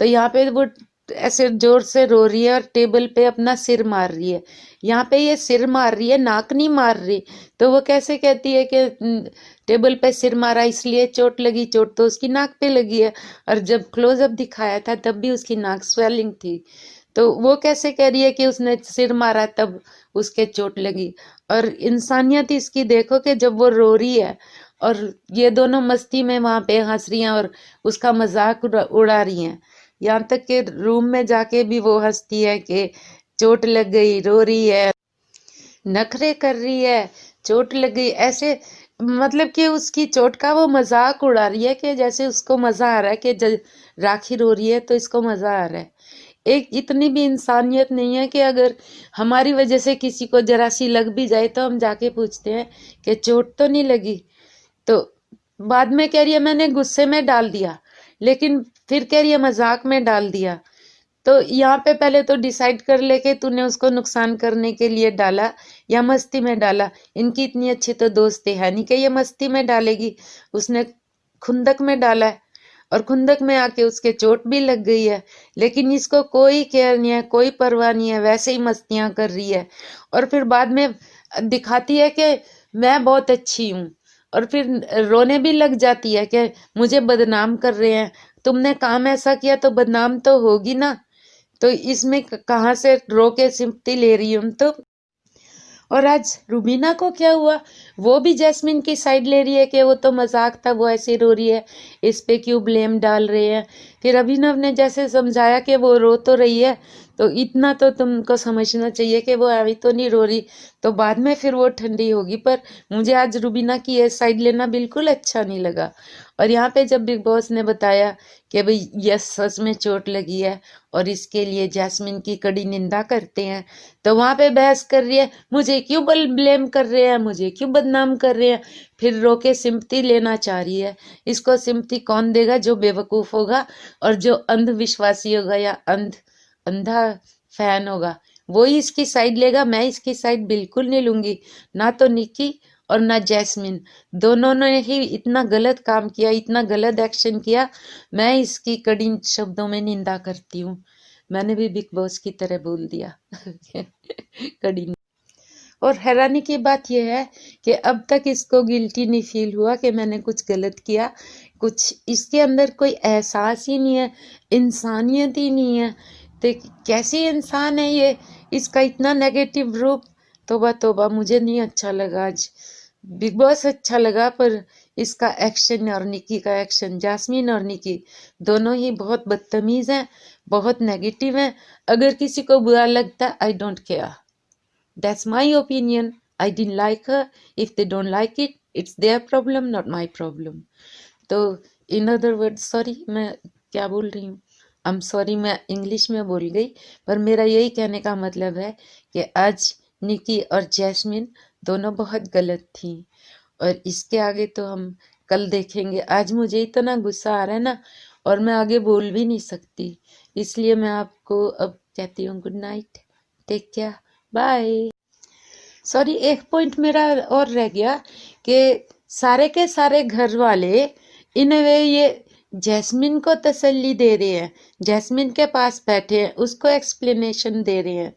तो यहाँ पे वो ऐसे जोर से रो रही है और टेबल पे अपना सिर मार रही है। यहाँ पे ये सिर मार रही है, नाक नहीं मार रही। तो वो कैसे कहती है कि टेबल पे सिर मारा इसलिए चोट लगी, चोट तो उसकी नाक पे लगी है। और जब क्लोजअप दिखाया था तब भी उसकी नाक स्वेलिंग थी, तो वो कैसे कह रही है कि उसने सिर मारा तब उसके चोट लगी। और इंसानियत इसकी देखो कि जब वो रो रही है और ये दोनों मस्ती में वहां पे हंस रही हैं और उसका मजाक उड़ा रही हैं, यहाँ तक कि रूम में जाके भी वो हंसती है कि चोट लग गई, रो रही है, नखरे कर रही है, चोट लग गई, ऐसे मतलब कि उसकी चोट का वो मजाक उड़ा रही है कि जैसे उसको मजा आ रहा है कि राखी रो रही है तो इसको मजा आ रहा है। एक इतनी भी इंसानियत नहीं है कि अगर हमारी वजह से किसी को जरा सी लग भी जाए तो हम जाके पूछते हैं कि चोट तो नहीं लगी। तो बाद में कह रही है मैंने गुस्से में डाल दिया, लेकिन फिर कह रही है मजाक में डाल दिया। तो यहाँ पे पहले तो डिसाइड कर ले कि तूने उसको नुकसान करने के लिए डाला या मस्ती में डाला। इनकी इतनी अच्छी तो दोस्ती है नहीं कि ये मस्ती में डालेगी। उसने खुंदक में डाला है और खुंदक में आके उसके चोट भी लग गई है, लेकिन इसको कोई केयर नहीं है, कोई परवाह नहीं है, वैसे ही मस्तियां कर रही है। और फिर बाद में दिखाती है कि मैं बहुत अच्छी हूँ, और फिर रोने भी लग जाती है कि मुझे बदनाम कर रहे हैं, तुमने काम ऐसा किया तो बदनाम तो होगी ना। तो इसमें कहाँ से रो के सिंपैथी ले रही हूँ। तो और आज रुबीना को क्या हुआ, वो भी जैस्मिन की साइड ले रही है कि वो तो मजाक था, वो ऐसे रो रही है, इस पे क्यों ब्लेम डाल रहे हैं। फिर अभिनव ने जैसे समझाया कि वो रो तो रही है, तो इतना तो तुमको समझना चाहिए कि वो अभी तो नहीं रो रही, तो बाद में फिर वो ठंडी होगी। पर मुझे आज रुबीना की ये साइड लेना बिल्कुल अच्छा नहीं लगा। और यहाँ पे जब बिग बॉस ने बताया कि भाई यस सच में चोट लगी है और इसके लिए जैस्मिन की कड़ी निंदा करते हैं, तो वहां पे बहस कर रही है, मुझे क्यों ब्लेम कर रहे हैं, मुझे क्यों बदनाम कर रहे हैं। फिर रो के सिंपैथी लेना चाह रही है। इसको सिंपैथी कौन देगा, जो बेवकूफ होगा और जो अंधविश्वासी होगा या अंधा फैन होगा, वो ही इसकी साइड लेगा। मैं इसकी साइड बिल्कुल नहीं लूंगी, ना तो निकी और ना जैस्मिन, दोनों ने ही इतना गलत काम किया, इतना गलत एक्शन किया। मैं इसकी कड़ी शब्दों में निंदा करती हूँ। मैंने भी बिग बॉस की तरह बोल दिया कड़ी। और हैरानी की बात यह है कि अब तक इसको गिल्टी नहीं फील हुआ कि मैंने कुछ गलत किया, कुछ इसके अंदर कोई एहसास ही नहीं है, इंसानियत ही नहीं है। तो कैसी इंसान है ये, इसका इतना नेगेटिव रूप। तोबा तोबा, मुझे नहीं अच्छा लगा आज। बिग बॉस अच्छा लगा, पर इसका एक्शन और निकी का एक्शन, जास्मिन और निकी दोनों ही बहुत बदतमीज हैं, बहुत नेगेटिव हैं। अगर किसी को बुरा लगता है, I don't care, that's my opinion, I didn't like her, if they don't like it, it's their problem, not my problem. तो इन अदर वर्ड, सॉरी मैं क्या बोल रही हूँ, आई एम सॉरी, मैं इंग्लिश में बोल गई, पर मेरा यही कहने का मतलब है कि आज निकी और जैस्मिन दोनों बहुत गलत थी। और इसके आगे तो हम कल देखेंगे। आज मुझे इतना गुस्सा आ रहा है ना, और मैं आगे बोल भी नहीं सकती, इसलिए मैं आपको अब कहती हूँ good night, take care, bye. Sorry, एक पॉइंट मेरा और रह गया कि सारे के सारे घर वाले इन वे ये जैस्मिन को तसल्ली दे रहे हैं, जैस्मिन के पास बैठे हैं, उसको एक्सप्लेनेशन दे रहे हैं।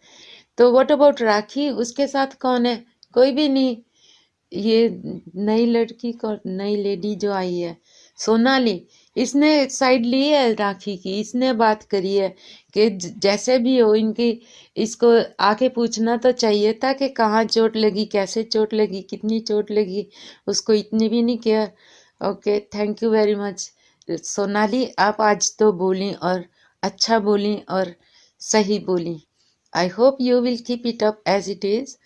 तो व्हाट अबाउट राखी, उसके साथ कौन है, कोई भी नहीं। ये नई लड़की को, नई लेडी जो आई है सोनाली, इसने साइड ली है राखी की, इसने बात करी है कि जैसे भी हो इनकी, इसको आके पूछना तो चाहिए था कि कहाँ चोट लगी, कैसे चोट लगी, कितनी चोट लगी, उसको इतनी भी नहीं किया। Okay, thank you very much Sonali, आप आज तो बोली और अच्छा बोली और सही बोली। I hope you will keep it up as it is.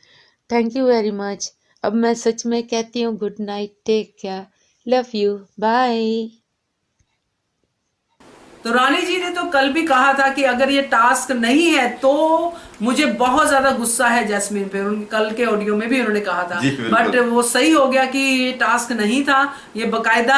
Thank you very much. अब मैं सच में कहती हूँ good night, take care, love you, bye. तो रानी जी ने तो कल भी कहा था कि अगर ये टास्क नहीं है तो मुझे बहुत ज्यादा गुस्सा है जैस्मिन पे, उन कल के ऑडियो में भी उन्होंने कहा था। बट वो सही हो गया कि ये टास्क नहीं था, ये बकायदा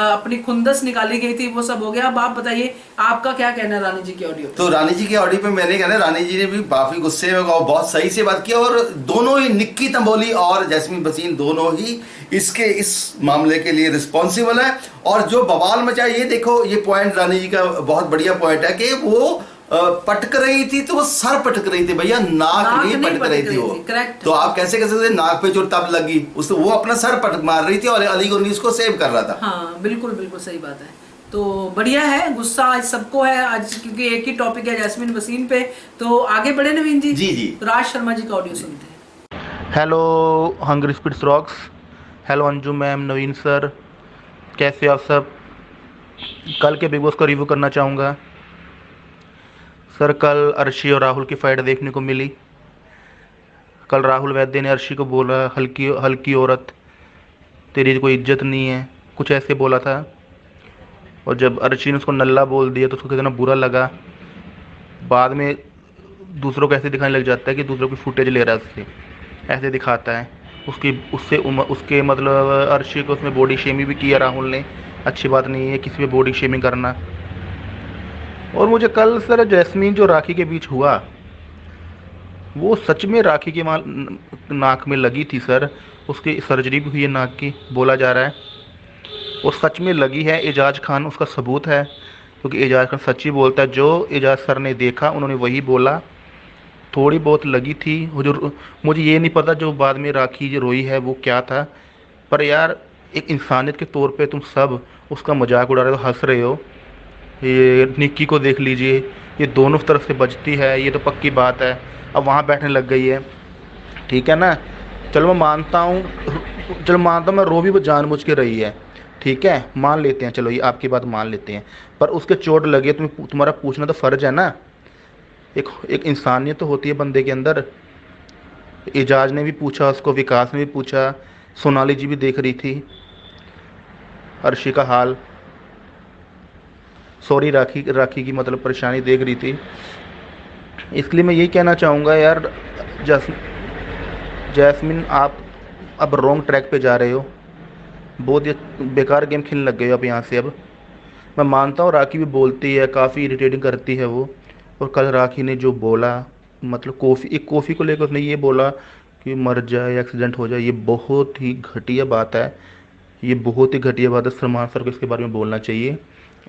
अपनी खुंदस निकाली गई थी, वो सब हो गया। अब आप बताइए आपका क्या कहना है रानी जी के ऑडियो? तो रानी जी के ऑडियो पे मैंने कहना, रानी जी ने भी काफी गुस्से में और बहुत सही से बात की, और दोनों ही निक्की तंबोली और जैस्मिन भसीन दोनों ही इस मामले के लिए रिस्पॉन्सिबल है। और जो बवाल मचा, ये देखो, ये पॉइंट रानी जी का बहुत बढ़िया पॉइंट है कि वो पटक रही थी तो वो सर पटक रही थी भैया, नाक नहीं पटक रही थी वो। करेक्ट। तो आप कैसे कह सकते नाक पे जो तब लगी, उससे वो अपना सर पटक मार रही थी और अली को उसको सेव कर रहा था। हाँ बिल्कुल बिल्कुल सही बात है। तो बढ़िया है, गुस्सा आज सबको है आज, क्योंकि एक ही टॉपिक है जैस्मिन वसीम पे। तो आगे बढ़े नवीन जी। जी जी। तो राज शर्मा जी का ऑडियो सुनते हैं। Hello hungry spirits rocks, hello Anju ma'am, Naveen sir, कैसे आप सब? कल के बिग बॉस का रिव्यू करना चाहूँगा। सर कल अर्शी और राहुल की फाइट देखने को मिली। कल राहुल वैद्य ने अर्शी को बोला, हल्की औरत, तेरी कोई इज्जत नहीं है, कुछ ऐसे बोला था। और जब अर्शी ने उसको नल्ला बोल दिया तो उसको कितना बुरा लगा। बाद में दूसरों को ऐसे दिखाने लग जाता है कि दूसरों की फुटेज ले रहा है, उससे ऐसे दिखाता है उसके मतलब अर्शी को उसमें बॉडी शेमिंग भी किया राहुल ने। अच्छी बात नहीं है किसी पे बॉडी शेमिंग करना। और मुझे कल सर जैस्मिन जो राखी के बीच हुआ, वो सच में राखी की नाक में लगी थी सर। उसकी सर्जरी भी हुई है नाक की, बोला जा रहा है, और सच में लगी है। एजाज खान उसका सबूत है, क्योंकि एजाज खान सच्ची बोलता है। जो एजाज सर ने देखा उन्होंने वही बोला, थोड़ी बहुत लगी थी। जो मुझे ये नहीं पता जो बाद में राखी जो रोई है वो क्या था, पर यार एक इंसानियत के तौर पे तुम सब उसका मजाक उड़ा रहे हो, हंस रहे हो। ये निक्की को देख लीजिए, ये दोनों तरफ से बचती है, ये तो पक्की बात है। अब वहाँ बैठने लग गई है, ठीक है ना। चलो मैं मानता हूँ, मैं रो भी वो जानबूझ के रही है, ठीक है, मान लेते हैं, चलो ये आपकी बात मान लेते हैं। पर उसके चोट लगे, तुम्हारा पूछना तो फ़र्ज है ना। एक इंसानियत तो होती है बंदे के अंदर। एजाज ने भी पूछा उसको, विकास ने भी पूछा, सोनाली जी भी देख रही थी अर्शी का हाल, सॉरी राखी की मतलब परेशानी देख रही थी। इसलिए मैं यही कहना चाहूँगा यार, जैस्मिन आप अब रॉन्ग ट्रैक पे जा रहे हो, बहुत ही बेकार गेम खेलने लग गए हो अब यहाँ से। अब मैं मानता हूँ राखी भी बोलती है, काफ़ी इरिटेटिंग करती है वो। और कल राखी ने जो बोला, मतलब कॉफ़ी को लेकर उसने ये बोला कि मर जाए, एक्सीडेंट हो जाए, ये बहुत ही घटिया बात है। ये बहुत ही घटिया बात है। सलमान सर को इसके बारे में बोलना चाहिए,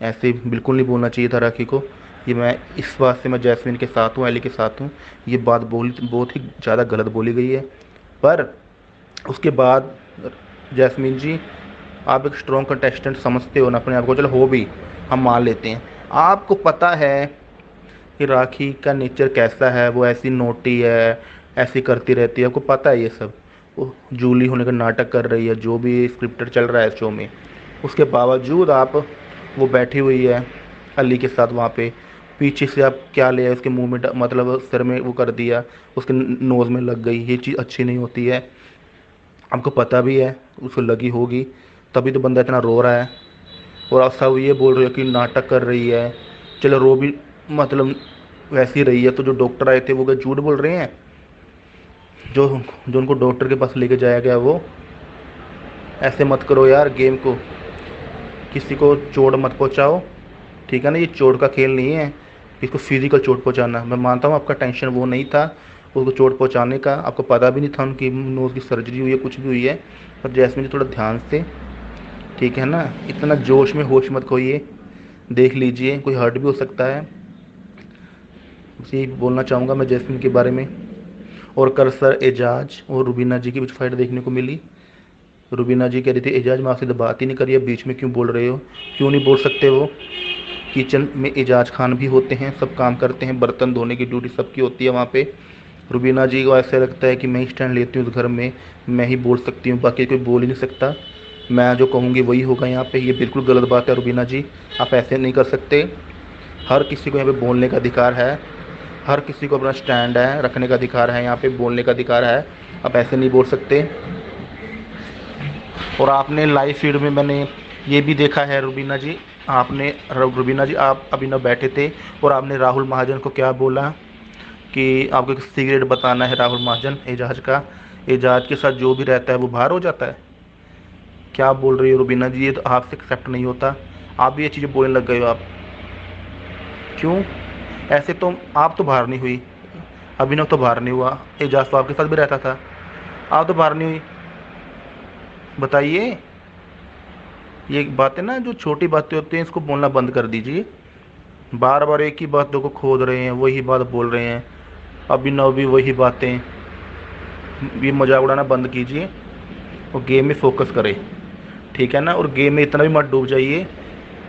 ऐसे बिल्कुल नहीं बोलना चाहिए था राखी को। ये मैं इस बात से मैं जैस्मिन के साथ हूँ, एली के साथ हूँ। ये बात बहुत ही ज़्यादा गलत बोली गई है। पर उसके बाद जैस्मिन जी, आप एक स्ट्रॉन्ग कंटेस्टेंट समझते हो ना अपने आप को, चलो हो भी, हम मान लेते हैं। आपको पता है कि राखी का नेचर कैसा है, वो ऐसी नोटी है, ऐसी करती रहती है, आपको पता है ये सब। वो जूली होने का नाटक कर रही है, जो भी स्क्रिप्टेड चल रहा है शो में, उसके बावजूद आप वो बैठी हुई है अली के साथ वहाँ पे। पीछे से आप क्या ले आए, उसके मुंह में मतलब सिर में वो कर दिया, उसके नोज़ में लग गई। ये चीज़ अच्छी नहीं होती है, आपको पता भी है उसको लगी होगी, तभी तो बंदा इतना रो रहा है। और आप सब ये बोल रहे हो कि नाटक कर रही है, चलो रो भी मतलब वैसी रही है। तो जो डॉक्टर आए थे वो क्या झूठ बोल रहे हैं? जो उनको डॉक्टर के पास लेके जाया गया, वो ऐसे मत करो यार गेम को, किसी को चोट मत पहुंचाओ, ठीक है ना। ये चोट का खेल नहीं है, इसको फिजिकल चोट पहुंचाना। मैं मानता हूँ आपका टेंशन वो नहीं था उसको चोट पहुंचाने का, आपको पता भी नहीं था उनकी नोज़ की सर्जरी हुई है, कुछ भी हुई है। पर जैस्मिन जी थोड़ा ध्यान से, ठीक है ना, इतना जोश में होश मत खोइए, देख लीजिए कोई हर्ट भी हो सकता है। यही बोलना चाहूँगा मैं जैस्मिन के बारे में। और कल सर एजाज और रुबीना जी की बीच फाइट देखने को मिली। रुबीना जी कह रही थी एजाज मैं आपसे तो बात ही नहीं करी है, बीच में क्यों बोल रहे हो? क्यों नहीं बोल सकते? वो किचन में एजाज खान भी होते हैं, सब काम करते हैं, बर्तन धोने की ड्यूटी सबकी होती है वहाँ पे। रुबीना जी को ऐसे लगता है कि मैं ही स्टैंड लेती हूँ उस घर में, मैं ही बोल सकती हूँ, बाकी कोई बोल ही नहीं सकता, मैं जो कहूँगी वही होगा यहाँ पे। ये बिल्कुल गलत बात है रुबीना जी, आप ऐसे नहीं कर सकते। हर किसी को यहाँ पे बोलने का अधिकार है, हर किसी को अपना स्टैंड है, रखने का अधिकार है, यहाँ पे बोलने का अधिकार है, आप ऐसे नहीं बोल सकते। और आपने लाइव फीड में मैंने ये भी देखा है रुबीना जी आपने रुबीना जी, आप अभिनव बैठे थे और आपने राहुल महाजन को क्या बोला कि आपको एक सीक्रेट बताना है राहुल महाजन एजाज का, एजाज के साथ जो भी रहता है वो बाहर हो जाता है। क्या बोल रही हो रुबीना जी, ये तो आपसे एक्सेप्ट नहीं होता। आप भी ये चीज़ें बोलने लग गए हो। आप क्यों ऐसे? तो आप तो बाहर नहीं हुई, अभिनव तो बाहर नहीं हुआ, एजाज तो आपके साथ भी रहता था, आप तो बाहर नहीं हुई। बताइए, ये बातें ना जो छोटी बातें होती हैं इसको बोलना बंद कर दीजिए। बार बार एक ही बातों को खोद रहे हैं, वही बात बोल रहे हैं, अभिनव भी वही बातें। ये मजाक उड़ाना बंद कीजिए और गेम में फोकस करें, ठीक है ना। और गेम में इतना भी मत डूब जाइए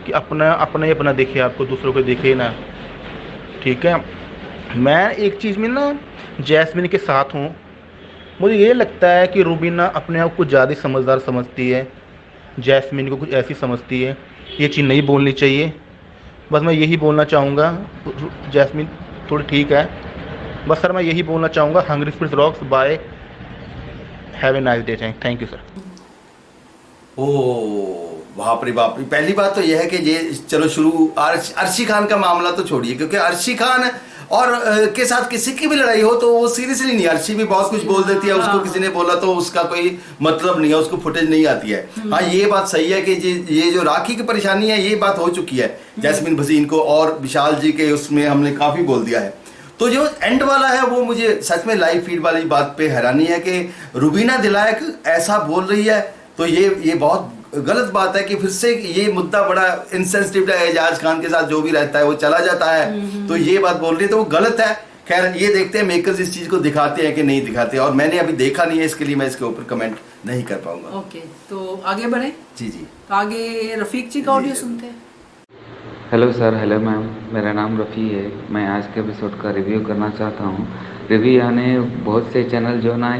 कि अपना अपना ही अपना दिखे आपको, दूसरों को दिखे ना, ठीक है। मैं एक चीज़ में ना जैस्मिन के साथ हूँ। मुझे ये लगता है कि रुबीना अपने आप को ज़्यादा समझदार समझती है, जैस्मिन को कुछ ऐसी समझती है। ये चीज़ नहीं बोलनी चाहिए। बस मैं यही बोलना चाहूँगा। जैस्मिन थोड़ी ठीक है, बस सर मैं यही बोलना चाहूँगा। Hungry spirits rocks, bye, have a nice day, thank you sir. ओ बाप रे बाप रे। पहली बात तो यह है कि ये चलो शुरू अर्शी खान का मामला तो छोड़िए, क्योंकि अर्शी खान और के साथ किसी की भी लड़ाई हो तो वो सीरियसली नहीं, अर्शी भी बहुत कुछ बोल देती है, उसको किसी ने बोला तो उसका कोई मतलब नहीं है, उसको फुटेज नहीं आती है। हाँ ये बात सही है कि ये जो राखी की परेशानी है ये बात हो चुकी है जैस्मिन भसीन को, और विशाल जी के उसमें हमने काफी बोल दिया है। तो जो एंड वाला है वो मुझे सच में लाइव फीड वाली बात पे हैरानी है कि रुबीना दिलायक ऐसा बोल रही है, तो ये बहुत गलत बात है कि फिर से ये मुद्दा बड़ा इंसेंसिटिव है। एजाज खान के साथ जो भी रहता है वो चला जाता है, तो ये बात बोल रही है तो वो गलत है। खैर ये देखते हैं मेकर्स इस चीज को दिखाते हैं कि नहीं दिखाते, और मैंने अभी देखा नहीं है, इसके लिए मैं इसके ऊपर कमेंट नहीं कर पाऊंगा। ओके, तो आगे बढ़े। जी जी, तो आगे रफीक जी का ऑडियो सुनते हैं। हेलो सर, हेलो मैम, मेरा नाम रफ़ी है। मैं आज के एपिसोड का रिव्यू करना चाहता हूँ। रिव्यू यानी बहुत से चैनल जो ना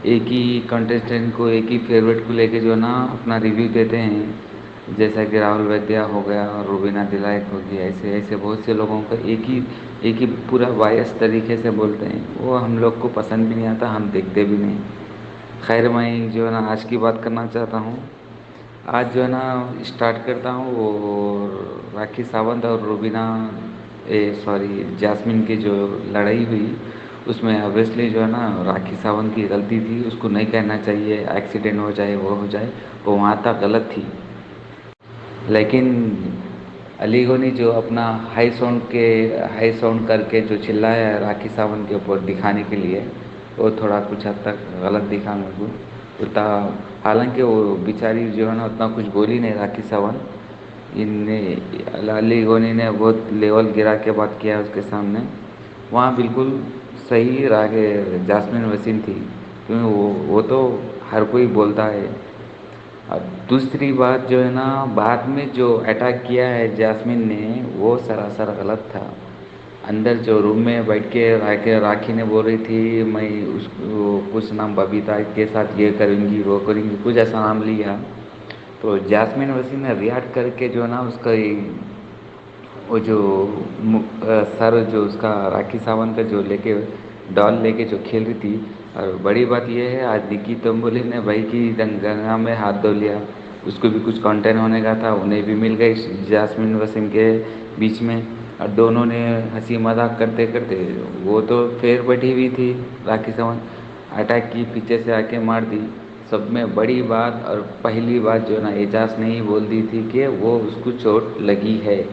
एक ही कंटेस्टेंट को, एक ही फेवरेट को लेके जो ना अपना रिव्यू देते हैं, जैसा कि राहुल वैद्या हो गया और रुबीना दिलायक हो गया। ऐसे बहुत से लोगों का एक ही पूरा बायस तरीके से बोलते हैं, वो हम लोग को पसंद भी नहीं आता, हम देखते भी नहीं। खैर मैं जो है ना आज की बात करना चाहता हूँ। आज जो है ना स्टार्ट करता हूँ वो राखी सावंत और रुबीना जैस्मिन की जो लड़ाई हुई, उसमें ऑब्वियसली जो है ना राखी सावंत की गलती थी, उसको नहीं कहना चाहिए। एक्सीडेंट हो जाए वो हो जाए, वो वहाँ तक गलत थी। लेकिन अलीगो ने जो अपना हाई साउंड करके जो चिल्लाया राखी सावंत के ऊपर दिखाने के लिए, वो थोड़ा कुछ हद तक गलत दिखा मेरे को उतना। हालांकि वो बेचारी जो है ना उतना कुछ बोली नहीं राखी सावंत। अलीगोनी ने बहुत लेवल गिरा के बात किया उसके सामने। वहाँ बिल्कुल सही जैस्मिन वसीम थी, क्योंकि वो तो हर कोई बोलता है। अब दूसरी बात जो है ना, बाद में जो अटैक किया है जैस्मिन ने, वो सरासर गलत था। अंदर जो रूम में बैठ के राखी ने बोल रही थी मैं उसको कुछ नाम बबीता के साथ ये करूँगी वो करूँगी, कुछ ऐसा नाम लिया। तो जैस्मिन वसीम ने रिएक्ट करके जो ना उसका वो जो सर जो उसका राखी सावंत का जो डॉल लेके जो खेल रही थी। और बड़ी बात यह है, आज निकी तंबोली ने भाई की गंगा में हाथ धो लिया। उसको भी कुछ कंटेंट होने का था, उन्हें भी मिल गई जैस्मिन वसीम के बीच में, और दोनों ने हंसी मजाक करते करते, वो तो फेर बैठी हुई थी राखी सावंत, अटैक की, पीछे से आके मार दी। सब में बड़ी बात और पहली बात जो ना एजाज ने ही बोल दी थी कि वो उसको चोट लगी है।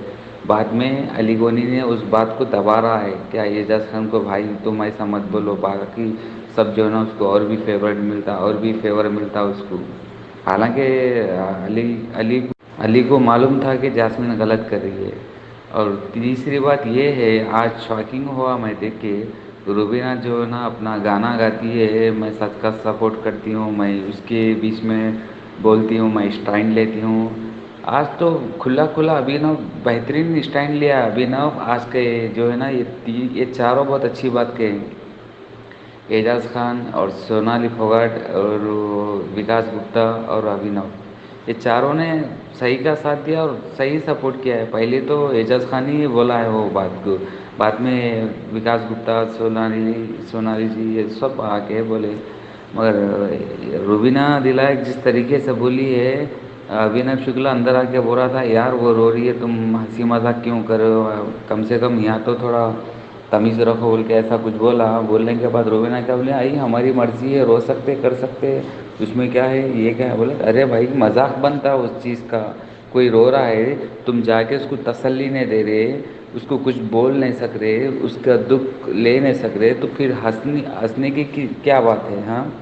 बाद में अलीगोनी ने उस बात को दबा रहा है क्या एजाज खान को, भाई तुम ऐसा मत बोलो, बाकी सब जो है ना उसको और भी फेवर मिलता उसको। हालांकि अली को मालूम था कि जैस्मिन गलत कर रही है। और तीसरी बात ये है, आज शॉकिंग हुआ मैं देख के, रुबीना जो है ना अपना गाना गाती है, मैं सच का सपोर्ट करती हूँ, मैं उसके बीच में बोलती हूँ, मैं स्टैंड लेती हूँ। आज तो खुला अभिनव बेहतरीन स्टैंड लिया अभिनव। आज के जो है ना ये चारों बहुत अच्छी बात कहे, एजाज खान और सोनाली फोगाट और विकास गुप्ता और अभिनव, ये चारों ने सही का साथ दिया और सही सपोर्ट किया है। पहले तो एजाज खान ही बोला है वो बात को, बाद में विकास गुप्ता, सोनाली जी ये सब आके बोले। मगर रुबीना दिलायक जिस तरीके से बोली है अभिनव शुक्ला अंदर आके बोल रहा था, यार वो रो रही है, तुम हंसी मजाक क्यों कर रहे हो, कम से कम यहाँ तो थोड़ा तमीज़ रखो बोल के ऐसा कुछ बोला। बोलने के बाद रुबीना क्या बोले, आई हमारी मर्जी है, रो सकते कर सकते, उसमें क्या है, ये क्या है। बोले अरे भाई मजाक बनता है उस चीज़ का, कोई रो रहा है, तुम जाके उसको तसल्ली नहीं दे रहे, उसको कुछ बोल नहीं सक रहे, उसका दुख ले नहीं सक रहे, तो फिर हंसने की क्या बात है। हाँ,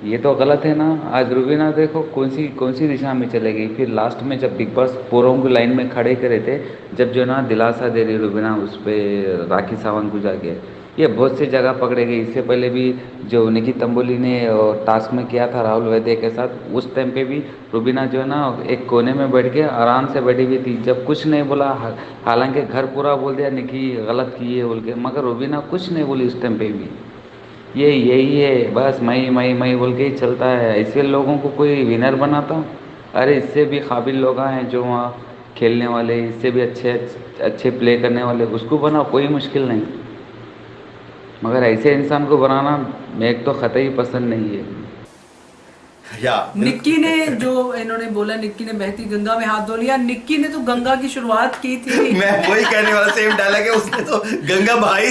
ये तो गलत है ना। आज रुबीना देखो कौन सी दिशा में चले गई। फिर लास्ट में जब बिग बॉस पूरों को लाइन में खड़े करे थे, जब जो ना दिलासा दे रही रुबीना उस पर राखी सावंत को जाके, ये बहुत सी जगह पकड़े गई। इससे पहले भी जो निकी तंबोली ने टास्क में किया था राहुल वैद्य के साथ, उस टाइम पे भी रुबीना जो है ना एक कोने में बैठ के आराम से बैठी हुई थी, जब कुछ नहीं बोला। हालांकि घर पूरा बोल दिया निकी गलत की है बोल के, मगर रुबीना कुछ नहीं बोली उस टाइम पे भी। यही है बस, मई बोल के ही चलता है। ऐसे लोगों को कोई विनर बनाता हूँ। अरे इससे भी काबिल लोग हैं जो वहाँ खेलने वाले, इससे भी अच्छे प्ले करने वाले, उसको बनाओ, कोई मुश्किल नहीं। मगर ऐसे इंसान को बनाना मेरे को तो कतई पसंद नहीं है। निक्की ने जो इन्होंने बोला, निक्की ने बहती गंगा में हाथ धो लिया। निक्की ने तो गंगा की शुरुआत की थी। मैं वही कहने वाला, सेम डायलॉग है, उसने तो गंगा बहाई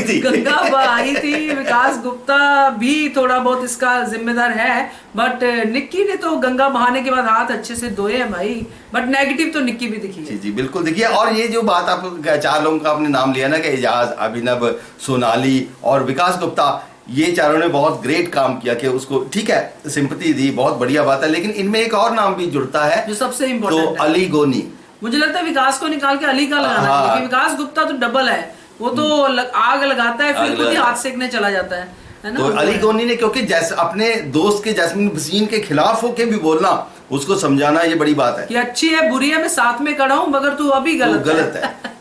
थी। विकास गुप्ता भी थोड़ा बहुत इसका जिम्मेदार है, बट निक्की ने तो गंगा बहाने के बाद हाथ अच्छे से धोए हैं भाई। बट नेगेटिव तो निक्की भी दिखी है। जी बिल्कुल दिखी है। और ये जो बात आप 4 लोगों का आपने नाम लिया ना कि एजाज, अभिनव, सोनाली और विकास गुप्ता, ये चारों ने बहुत ग्रेट काम किया कि उसको ठीक है सिंपैथी दी, बहुत बढ़िया बात है। लेकिन इनमें एक और नाम भी जुड़ता है जो सबसे इम्पोर्टेंट तो अली गोनी। मुझे लगता है विकास को निकाल के अली का लगाना है, क्योंकि विकास गुप्ता तो डबल है, वो तो आग लगाता है, फिर खुद ही हाथ सेकने चला जाता है ना। तो अली गोनी ने, क्योंकि अपने दोस्त के जैस्मिन वसीम के खिलाफ होके भी बोलना, उसको समझाना, ये बड़ी बात है कि अच्छी है बुरी है, मैं साथ में खड़ा हूँ, मगर तू अभी गलत है।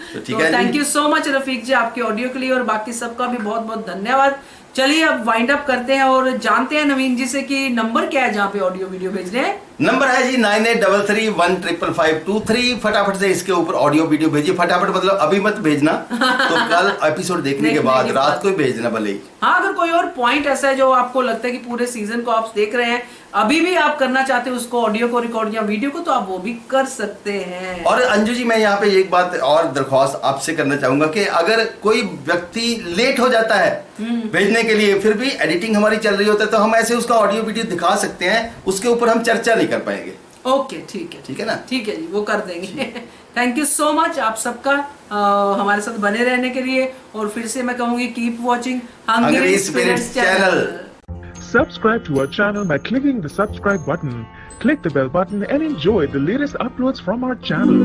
तो ठीक है, thank you so much Rafiq ji आपके ऑडियो के लिए, और बाकी सबका भी बहुत बहुत धन्यवाद। चलिए अब वाइंड अप करते हैं और जानते हैं नवीन जी से कि नंबर क्या है जहाँ पे ऑडियो वीडियो भेज रहे हैं। नंबर है जी 9833155523। फटाफट से इसके ऊपर ऑडियो वीडियो भेजिए। फटाफट मतलब अभी मत भेजना, तो कल एपिसोड देखने के बाद रात को ही भेजना भले ही। हाँ, अगर कोई और पॉइंट ऐसा है जो आपको लगता है कि पूरे सीजन को आप देख रहे हैं, अभी भी आप करना चाहते हैं उसको, ऑडियो को रिकॉर्ड या वीडियो को, तो आप वो भी कर सकते हैं। और अंजू जी, मैं यहाँ पे एक बात और दरख्वास्त आपसे करना चाहूंगा कि अगर कोई व्यक्ति लेट हो जाता है भेजने के लिए, फिर भी एडिटिंग हमारी चल रही होता है, तो हम ऐसे उसका ऑडियो वीडियो दिखा सकते हैं, उसके ऊपर हम चर्चा नहीं कर पाएंगे। ओके, ठीक है ना, ठीक है जी, वो कर देंगे। थैंक यू सो मच आप सबका हमारे साथ बने रहने के लिए, और फिर से मैं कहूंगी keep watching Hungry Spirits channel. Subscribe to our channel by clicking the subscribe button. Click the bell button and enjoy the latest uploads from our channel.